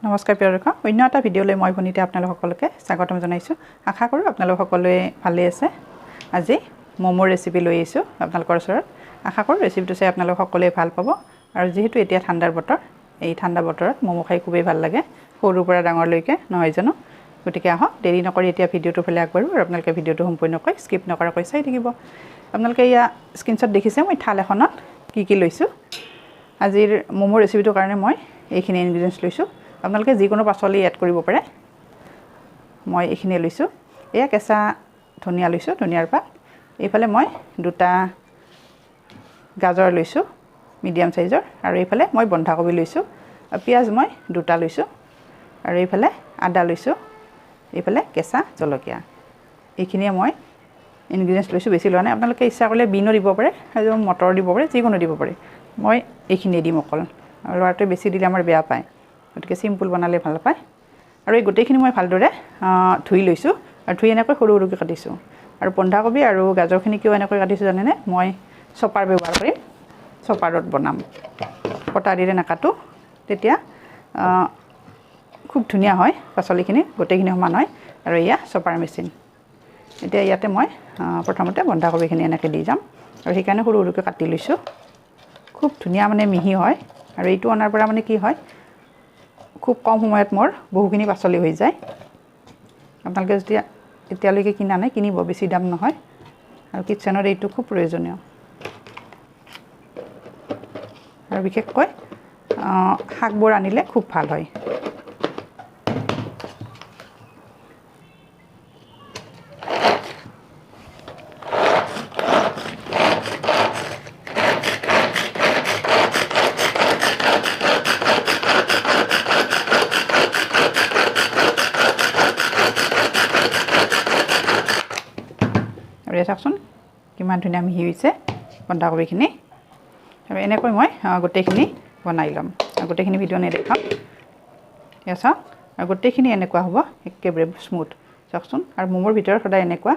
নমস্কাৰ প্ৰিয় দৰ্শক, অন্য এটা ভিডিঅ'লৈ মই ভনিতে আপোনালোক সকলোকে স্বাগতম জনাইছোঁ। আশা কৰোঁ আপোনালোক সকলোৱে ভালে আছে। আজি ম'মৰ ৰেচিপি লৈ আহিছোঁ আপোনালোকৰ ওচৰত। আশা কৰোঁ ৰেচিপিটো চাই আপোনালোক সকলোৱে ভাল পাব। আৰু যিহেতু এতিয়া ঠাণ্ডাৰ বতৰ, এই ঠাণ্ডা বতৰত ম'ম খাই খুবেই ভাল লাগে, সৰুৰ পৰা ডাঙৰলৈকে, নহয় জানো? গতিকে আহক দেৰি নকৰি এতিয়া ভিডিঅ'টোৰ ফালে আগবাঢ়োঁ আৰু আপোনালোকে ভিডিঅ'টো সম্পূৰ্ণকৈ স্কিপ নকৰাকৈ চাই থাকিব। আপোনালোকে এয়া স্ক্ৰীনশ্বট দেখিছে মই থাল এখনত কি লৈছোঁ। আজিৰ ম'মৰ ৰেচিপিটোৰ কাৰণে মই এইখিনি ইনগ্ৰিডিয়েণ্টছ লৈছোঁ। আপোনালোকে যিকোনো পাচলি এড কৰিব পাৰে। মই এইখিনি লৈছোঁ। এয়া কেঁচা ধনিয়া লৈছোঁ, ধনিয়াৰ পাত। এইফালে মই দুটা গাজৰ লৈছোঁ মিডিয়াম চাইজৰ, আৰু এইফালে মই বন্ধাকবি লৈছোঁ। পিঁয়াজ মই দুটা লৈছোঁ, আৰু এইফালে আদা লৈছোঁ, এইফালে কেঁচা জলকীয়া। এইখিনিয়ে মই ইনগ্ৰিডিয়েণ্টছ লৈছোঁ, বেছি লোৱা নাই। আপোনালোকে ইচ্ছা কৰিলে বিনো দিব পাৰে আৰু মটৰ দিব পাৰে, যিকোনো দিব পাৰে। মই এইখিনিয়ে দিম অকল, আৰু ল'ৰাটোৱে বেছি দিলে আমাৰ বেয়া পায়, গতিকে চিম্পুল বনালে ভাল পায়। আৰু এই গোটেইখিনি মই ভালদৰে ধুই লৈছোঁ, আৰু ধুই এনেকৈ সৰু সৰুকৈ কাটিছোঁ। আৰু বন্ধাকবি আৰু গাজৰখিনি কিয় এনেকৈ কাটিছোঁ জানেনে? মই চপাৰ ব্যৱহাৰ কৰিম, চপাৰত বনাম, কটাৰীৰে নাকাটোঁ। তেতিয়া খুব ধুনীয়া হয় পাচলিখিনি, গোটেইখিনি সমান হয়। আৰু এয়া চপাৰ মেচিন। এতিয়া ইয়াতে মই প্ৰথমতে বন্ধাকবিখিনি এনেকৈ দি যাম, আৰু সেইকাৰণে সৰু সৰুকৈ কাটি লৈছোঁ। খুব ধুনীয়া মানে মিহি হয়। আৰু এইটো অনাৰ পৰা মানে কি হয়, খুব কম সময়ত মোৰ বহুখিনি পাচলি হৈ যায়। আপোনালোকে যেতিয়া এতিয়ালৈকে কিনা নাই, কিনিব, বেছি দাম নহয়। আৰু কিটচেনত এইটো খুব প্ৰয়োজনীয়, আৰু বিশেষকৈ শাকবোৰ আনিলে খুব ভাল হয়। আৰু এই চাওকচোন কিমান ধুনীয়া মিহি হৈছে বন্ধাকবিখিনি। আৰু এনেকৈ মই গোটেইখিনি বনাই ল'ম, আৰু গোটেইখিনি ভিডিঅ' নেদেখাম। এয়া চাওক, আৰু গোটেইখিনি এনেকুৱা হ'ব, একেবাৰে স্মুথ। চাওকচোন, আৰু ম'মৰ ভিতৰত সদায় এনেকুৱা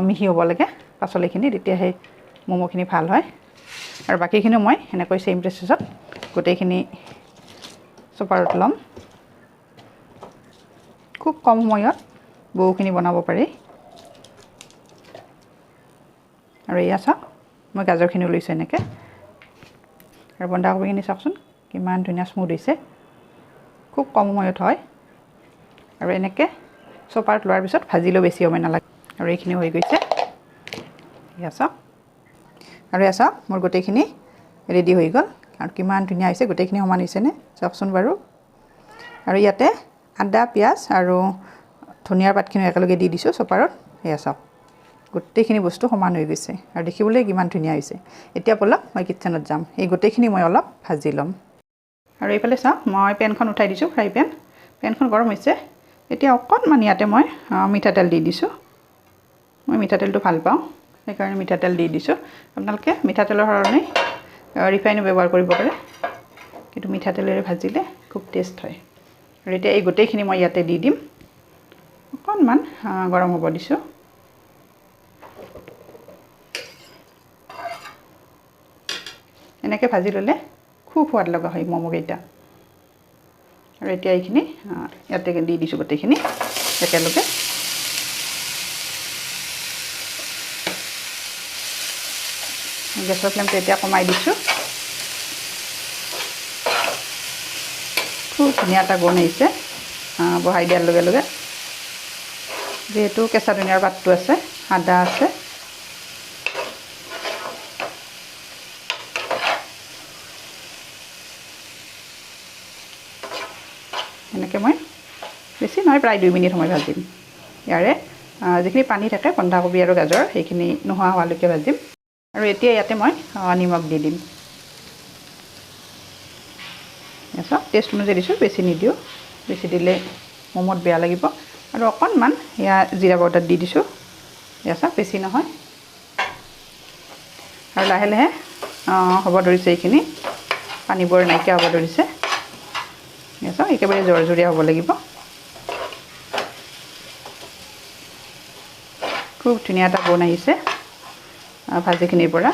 মিহি হ'ব লাগে পাচলিখিনি, তেতিয়াহে ম'ম'খিনি ভাল হয়। আৰু বাকীখিনিও মই এনেকৈ ছেইম প্ৰচেছত গোটেইখিনি চপাৰত ল'ম। খুব কম সময়ত বহুখিনি বনাব পাৰি। আৰু এয়া চাওক, মই গাজৰখিনিও লৈছোঁ এনেকৈ। আৰু বন্ধাকবিখিনি চাওকচোন কিমান ধুনীয়া স্মুথ হৈছে, খুব কম সময়ত হয়। আৰু এনেকৈ চপাৰত লোৱাৰ পিছত ভাজিলেও বেছি সময় নালাগে। আৰু এইখিনি হৈ গৈছে, এয়া চাওক। আৰু এয়া চাওক, মোৰ গোটেইখিনি ৰেডি হৈ গ'ল। আৰু কিমান ধুনীয়া হৈছে, গোটেইখিনি সমান হৈছেনে চাওকচোন বাৰু। আৰু ইয়াতে আদা, পিঁয়াজ আৰু ধনিয়াৰ পাতখিনি একেলগে দি দিছোঁ চপাৰত। এয়া চাওক, গোটেইখিনি বস্তু সমান হৈ গৈছে, আৰু দেখিবলৈ কিমান ধুনীয়া হৈছে। এতিয়া ব'লক মই কিটচেনত যাম, এই গোটেইখিনি মই অলপ ভাজি ল'ম। আৰু এইফালে চাওক, মই পেনখন উঠাই দিছোঁ, ফ্ৰাই পেন। পেনখন গৰম হৈছে। এতিয়া অকণমান ইয়াতে মই মিঠাতেল দি দিছোঁ। মই মিঠাতেলটো ভাল পাওঁ, সেইকাৰণে মিঠাতেল দি দিছোঁ। আপোনালোকে মিঠাতেলৰ সলনি ৰিফাইনো ব্যৱহাৰ কৰিব পাৰে, কিন্তু মিঠাতেলেৰে ভাজিলে খুব টেষ্ট হয়। আৰু এতিয়া এই গোটেইখিনি মই ইয়াতে দি দিম, অকণমান গৰম হ'ব দিছোঁ। এনেকৈ ভাজি ল'লে খুব সোৱাদ লগা হয় ম'ম'কেইটা। আৰু এতিয়া এইখিনি ইয়াতে দি দিছোঁ গোটেইখিনি একেলগে। গেছৰ ফ্লেমটো এতিয়া কমাই দিছোঁ। খুব ধুনীয়া এটা গোন্ধ আহিছে বহাই দিয়াৰ লগে লগে। যিহেতু কেঁচা ধনিয়াৰ পাতটো আছে, আদা আছে, এনেকৈ মই বেছি নহয়, প্ৰায় 2 মিনিট সময় ভাজিম। ইয়াৰে যিখিনি পানী থাকে বন্ধাকবি আৰু গাজৰ, সেইখিনি নোহোৱা হোৱালৈকে ভাজিম। আৰু এতিয়া ইয়াতে মই নিমখ দি দিম। চাওক, টেষ্ট অনুযায়ী দিছোঁ, বেছি নিদিওঁ, বেছি দিলে ম'মত বেয়া লাগিব। আৰু অকণমান এয়া জিৰা পাউডাৰ দি দিছোঁ। এয়া চাওক, বেছি নহয়। আৰু লাহে লাহে হ'ব ধৰিছে, এইখিনি পানীবোৰ নাইকিয়া হ'ব ধৰিছে। এয়া চাওক, একেবাৰে জৰজৰীয়া হ'ব লাগিব। খুব ধুনীয়া এটা গোন্ধ আহিছে ভাজিখিনিৰ পৰা।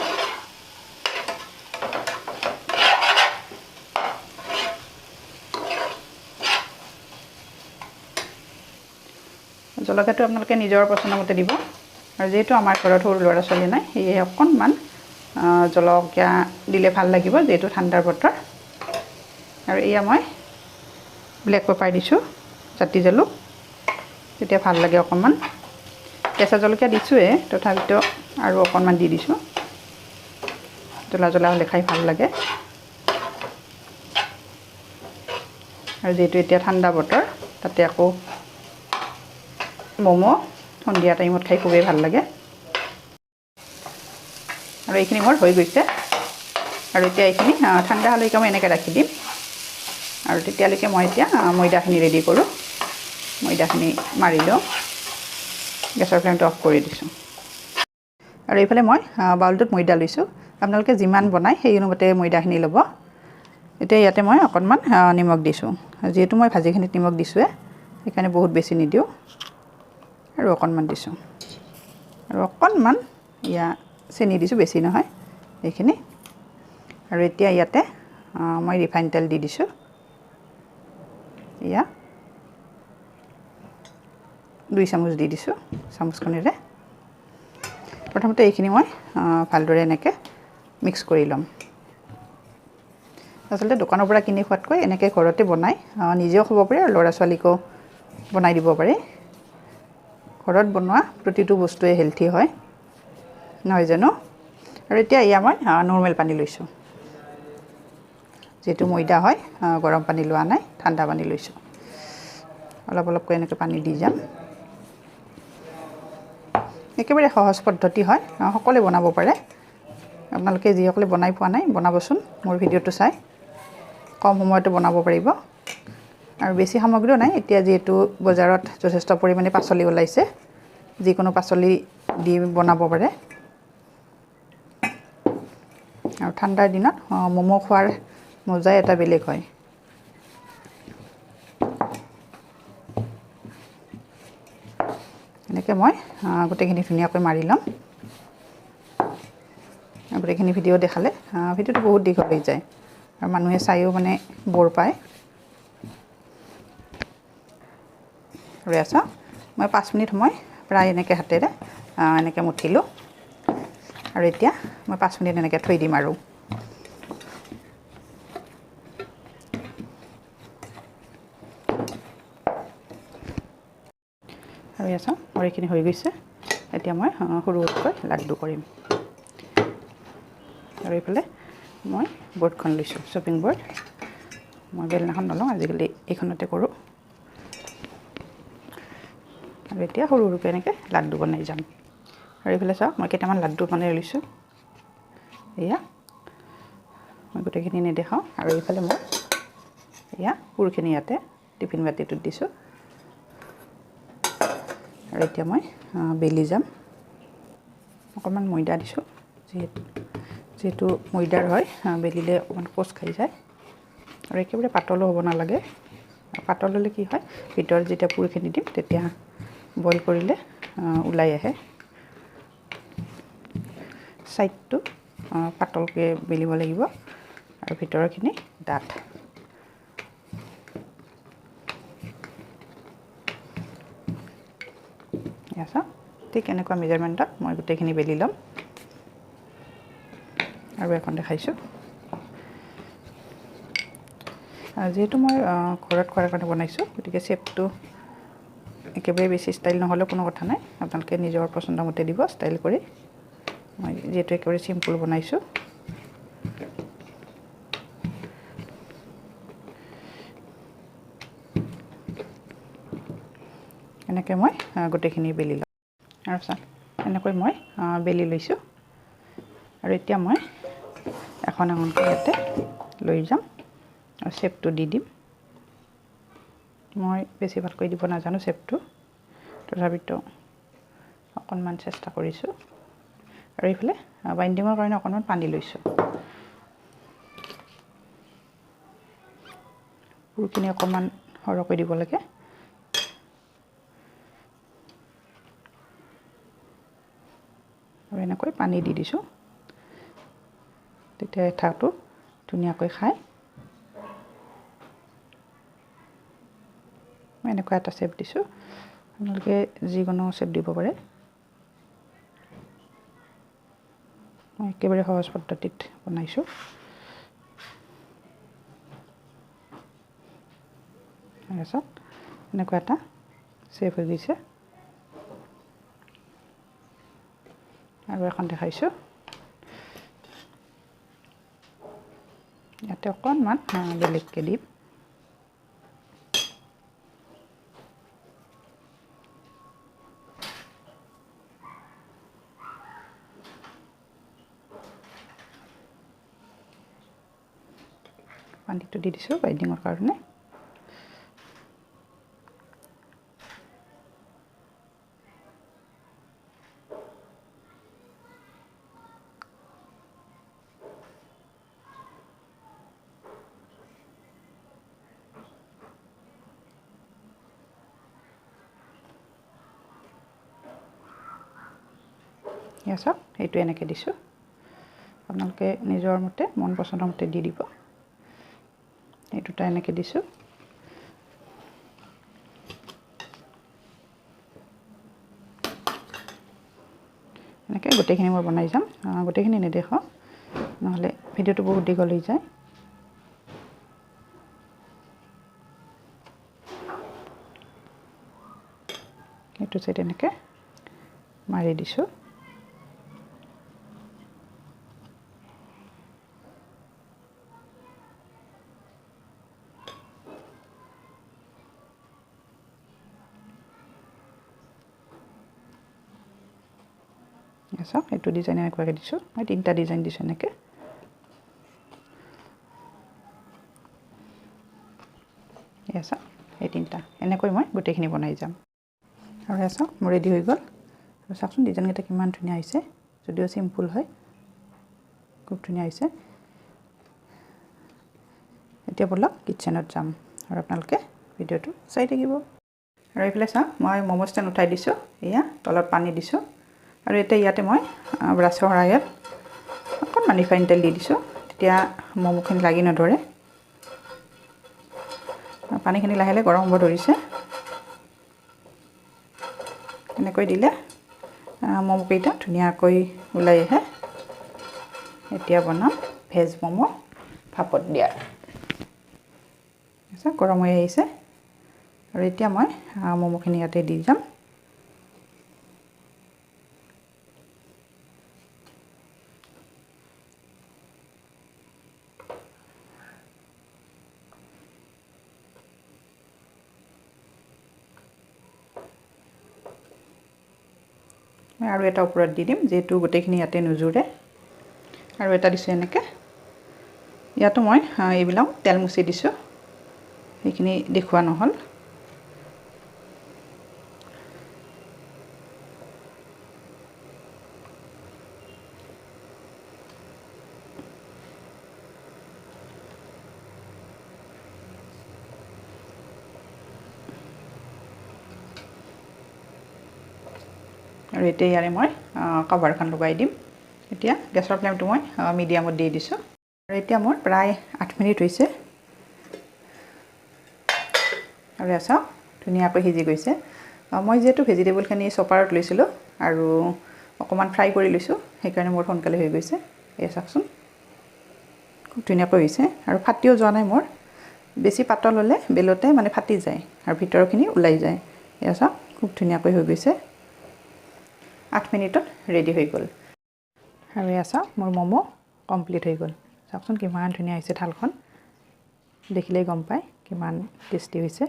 জলকীয়াটো আপোনালোকে নিজৰ পচন্দ মতে দিব আৰু যেহেতু আমাৰ ঘৰত সৰু ল'ৰা ছোৱালী নাই সেয়ে অকণমান জলকীয়া দিলে ভাল লাগিব যেহেতু ঠাণ্ডাৰ বতৰ আৰু এয়া মই ব্লেক পেপাৰ দিছোঁ জাতি জালুক তেতিয়া ভাল লাগে অকণমান কেঁচা জলকীয়া দিছোঁৱে তথাপিতো আৰু অকণমান দি দিছোঁ জ্বলা জ্বলা হ'লে খাই ভাল লাগে আৰু যেহেতু এতিয়া ঠাণ্ডা বতৰ তাতে আকৌ ম'ম' সন্ধিয়া টাইমত খাই খুবেই ভাল লাগে আৰু এইখিনি মোৰ হৈ গৈছে আৰু এতিয়া এইখিনি ঠাণ্ডা হ'লেলৈকে মই এনেকৈ ৰাখি দিম আৰু তেতিয়ালৈকে মই এতিয়া ময়দাখিনি ৰেডি কৰোঁ ময়দাখিনি মাৰি লওঁ গেছৰ ফ্লেমটো অফ কৰি দিছোঁ আৰু এইফালে মই বাউলটোত ময়দা লৈছোঁ আপোনালোকে যিমান বনায় সেই অনুমতে ময়দাখিনি ল'ব এতিয়া ইয়াতে মই অকণমান নিমখ দিছোঁ যিহেতু মই ভাজিখিনিত নিমখ দিছোঁৱে সেইকাৰণে বহুত বেছি নিদিওঁ আৰু অকণমান দিছোঁ আৰু অকণমান চেনি দিছোঁ বেছি নহয় এইখিনি আৰু এতিয়া ইয়াতে মই ৰিফাইন তেল দি দিছোঁ এয়া 2 চামুচ দি দিছোঁ চামুচখনেৰে প্ৰথমতে এইখিনি মই ভালদৰে এনেকৈ মিক্স কৰি ল'ম আচলতে দোকানৰ পৰা কিনি খোৱাতকৈ এনেকৈ ঘৰতে বনাই নিজেও খাব পাৰে আৰু ল'ৰা ছোৱালীকো বনাই দিব পাৰে ঘৰত বনোৱা প্ৰতিটো বস্তুৱে হেলথি হয় নহয় জানো আৰু এতিয়া এয়া মই নৰ্মেল পানী লৈছোঁ যেহেতু ময়দা হয় গৰম পানী লোৱা নাই ঠাণ্ডা পানী লৈছোঁ অলপ অলপকৈ এনেকৈ পানী দি যাম একেবাৰে সহজ পদ্ধতি হয় সকলোৱে বনাব পাৰে আপোনালোকে যিসকলে বনাই পোৱা নাই বনাবচোন মোৰ ভিডিঅ'টো চাই কম সময়তে বনাব পাৰিব আৰু বেছি সামগ্ৰীও নাই এতিয়া যিহেতু বজাৰত যথেষ্ট পৰিমাণে পাচলি ওলাইছে যিকোনো পাচলি দি বনাব পাৰে আৰু ঠাণ্ডাৰ দিনত ম'ম' খোৱাৰ মজাই এটা বেলেগ হয় এনেকৈ মই গোটেইখিনি ধুনীয়াকৈ মাৰি ল'ম গোটেইখিনি ভিডিঅ' দেখালে ভিডিঅ'টো বহুত দীঘল হৈ যায় আৰু মানুহে চাইও মানে বৰ পায় আৰু আছা মই 5 মিনিট সময় প্ৰায় এনেকৈ হাতেৰে এনেকৈ মুঠিলোঁ আৰু এতিয়া মই 5 মিনিট এনেকৈ থৈ দিম আৰু আছা মোৰ এইখিনি হৈ গৈছে এতিয়া মই সৰু সৰুকৈ লাড্ডু কৰিম আৰু এইফালে মই বৰ্ডখন লৈছোঁ শ্বপিং বৰ্ড মই বেলনাখন নলওঁ আজিকালি এইখনতে কৰোঁ আৰু এতিয়া সৰু সৰুকৈ এনেকৈ লাড্ডু বনাই যাম আৰু এইফালে চাওক মই কেইটামান লাড্ডু বনাই লৈছোঁ এয়া মই গোটেইখিনি নেদেখাওঁ আৰু এইফালে মই এয়া পুৰখিনি ইয়াতে টিফিন বাতিটোত দিছোঁ আৰু এতিয়া মই বেলি যাম অকণমান ময়দা দিছোঁ যিহেতু ময়দাৰ হয় বেলিলে অকণমান কোচ খাই যায় আৰু একেবাৰে পাতলো হ'ব নালাগে পাতল হ'লে কি হয় ভিতৰত যেতিয়া পুৰখিনি দিম তেতিয়া বইল কৰিলে ওলাই আহে ছাইডটো পাতলকৈ বেলিব লাগিব আৰু ভিতৰৰখিনি ডাঠ আছা ঠিক এনেকুৱা মেজাৰমেণ্টত মই গোটেইখিনি বেলি ল'ম আৰু এখন দেখাইছোঁ যিহেতু মই ঘৰত খোৱাৰ কাৰণে বনাইছোঁ গতিকে শ্বেপটো একেবাৰে বেছি ষ্টাইল নহ'লেও কোনো কথা নাই আপোনালোকে নিজৰ পচন্দ মতে দিব ষ্টাইল কৰি মই যিহেতু একেবাৰে চিম্পুল বনাইছোঁ এনেকৈ মই গোটেইখিনি বেলি লওঁ আৰু চাওক এনেকৈ মই বেলি লৈছোঁ আৰু এতিয়া মই এখন এখনকৈ ইয়াতে লৈ যাম আৰু শ্বেপটো দি দিম মই বেছি ভালকৈ দিব নাজানো শ্বেপটো তথাপিতো অকণমান চেষ্টা কৰিছোঁ আৰু এইফালে বাইণ্ডিঙৰ কাৰণে অকণমান পানী লৈছোঁ পুৰখিনি অকণমান সৰহকৈ দিব লাগে আৰু এনেকৈ পানী দি দিছোঁ তেতিয়া এঠাটো ধুনীয়াকৈ খায় মই এনেকুৱা এটা শ্বেপ দিছোঁ আপোনালোকে যিকোনো শ্বেপ দিব পাৰে মই একেবাৰে সহজ পদ্ধতিত বনাইছোঁ তাৰপিছত এনেকুৱা এটা শ্বেপ হৈ গৈছে আৰু এখন দেখাইছোঁ ইয়াতে অকণমান বেলেগকৈ দিম পানীটো দি দিছোঁ বাইডিঙৰ কাৰণে চাওক এইটো এনেকৈ দিছোঁ আপোনালোকে নিজৰ মতে মন পচন্দৰ মতে দি দিব এই দুটা এনেকৈ দিছোঁ এনেকৈ গোটেইখিনি মই বনাই যাম গোটেইখিনি নেদেখাওঁ নহ'লে ভিডিঅ'টো বহুত দীঘল হৈ যায় এইটো চাইড এনেকৈ মাৰি দিছোঁ চাওক এইটো ডিজাইন এনেকুৱাকৈ দিছোঁ মই 3টা ডিজাইন দিছোঁ এনেকৈ চাওক এই 3টা এনেকৈ মই গোটেইখিনি বনাই যাম আৰু চাওক মোৰ ৰেডি হৈ গ'ল আৰু চাওকচোন ডিজাইনকেইটা কিমান ধুনীয়া হৈছে যদিও চিম্পুল হয় খুব ধুনীয়া হৈছে এতিয়া বলক কিটচেনত যাম আৰু আপোনালোকে ভিডিঅ'টো চাই থাকিব আৰু এইফালে চাওক মই ম'ম' ষ্টেণ্ড উঠাই দিছোঁ এয়া তলত পানী দিছোঁ আৰু এতিয়া ইয়াতে মই ব্ৰাছৰ সহায়ত অকণমান ৰিফাইন তেল দি দিছোঁ তেতিয়া ম'ম'খিনি লাগি নধৰে পানীখিনি লাহে লাহে গৰম হ'ব ধৰিছে এনেকৈ দিলে ম'ম'কেইটা ধুনীয়াকৈ ওলাই আহে এতিয়া বনাম ভেজ ম'ম' ভাপত দিয়া গৰম হৈ আহিছে আৰু এতিয়া মই ম'ম'খিনি ইয়াতে দি যাম মই আৰু এটা ওপৰত দি দিম যেহেতু গোটেইখিনি ইয়াতে নুজুৰে আৰু এটা দিছোঁ এনেকৈ ইয়াতো মই এইবিলাক তেল মুচি দিছোঁ সেইখিনি দেখুওৱা নহ'ল আৰু এতিয়া ইয়াৰে মই কভাৰখন লগাই দিম এতিয়া গেছৰ ফ্লেমটো মই মিডিয়ামত দি দিছোঁ আৰু এতিয়া মোৰ প্ৰায় 8 মিনিট হৈছে আৰু চাওক ধুনীয়াকৈ সিজি গৈছে মই যিহেতু ভেজিটেবলখিনি চপাৰত লৈছিলোঁ আৰু অকণমান ফ্ৰাই কৰি লৈছোঁ সেইকাৰণে মোৰ সোনকালে হৈ গৈছে এই চাওকচোন খুব ধুনীয়াকৈ হৈছে আৰু ফাটিও যোৱা নাই মোৰ বেছি পাতল হ'লে বেলতে মানে ফাটি যায় আৰু ভিতৰখিনি ওলাই যায় এয়া চাওক খুব ধুনীয়াকৈ হৈ গৈছে 8 মিনিটত ৰেডি হৈ গ'ল আৰু এয়া চাওক মোৰ ম'ম' কমপ্লিট হৈ গ'ল চাওকচোন কিমান ধুনীয়া হৈছে থালখন দেখিলেই গম পায় কিমান টেষ্টি হৈছে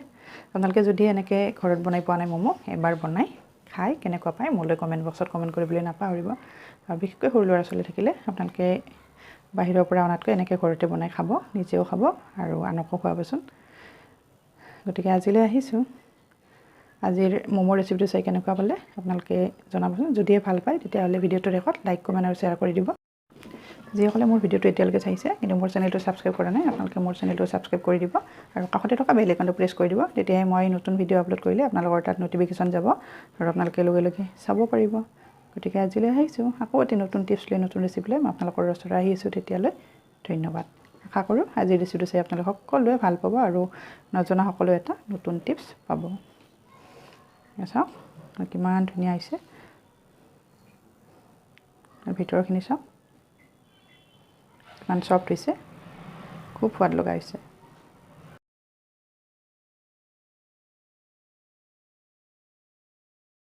আপোনালোকে যদি এনেকৈ ঘৰত বনাই পোৱা নাই ম'ম' এবাৰ বনাই খাই কেনেকুৱা পায় মোলৈ কমেণ্ট বক্সত কমেণ্ট কৰিবলৈ নাপাহৰিব আৰু বিশেষকৈ সৰু ল'ৰা ছোৱালী থাকিলে আপোনালোকে বাহিৰৰ পৰা অনাতকৈ এনেকৈ ঘৰতে বনাই খাব নিজেও খাব আৰু আনকো খুৱাবচোন গতিকে আজিলৈ আহিছোঁ আজিৰ ম'ম' ৰেচিপিটো চাই কেনেকুৱা পালে আপোনালোকে জনাবচোন যদিহে ভাল পায় তেতিয়াহ'লে ভিডিঅ'টো শেষত লাইক কমেণ্ট আৰু শ্বেয়াৰ কৰি দিব যিসকলে মোৰ ভিডিঅ'টো এতিয়ালৈকে চাইছে কিন্তু মোৰ চেনেলটো ছাবস্ক্ৰাইব কৰা নাই আপোনালোকে মোৰ চেনেলটো ছাবস্ক্ৰাইব কৰি দিব আৰু কাষতে থকা বেল আইকনটো প্ৰেছ কৰি দিব তেতিয়াহে মই নতুন ভিডিঅ' আপলোড কৰিলে আপোনালোকৰ তাত ন'টিফিকেশ্যন যাব আৰু আপোনালোকে লগে লগে চাব পাৰিব গতিকে আজিলৈ আহিছোঁ আকৌ এটি নতুন টিপছ লৈ নতুন ৰেচিপি লৈ মই আপোনালোকৰ ওচৰত আহিছোঁ তেতিয়ালৈ ধন্যবাদ আশা কৰোঁ আজিৰ ৰেচিপিটো চাই আপোনালোকে সকলোৱে ভাল পাব আৰু নজনা সকলোৱে এটা নতুন টিপছ পাব চাওক কিমান ধুনীয়া হৈছে আৰু ভিতৰখিনি চাওক কিমান সফ্ট হৈছে খুব সোৱাদ লগা হৈছে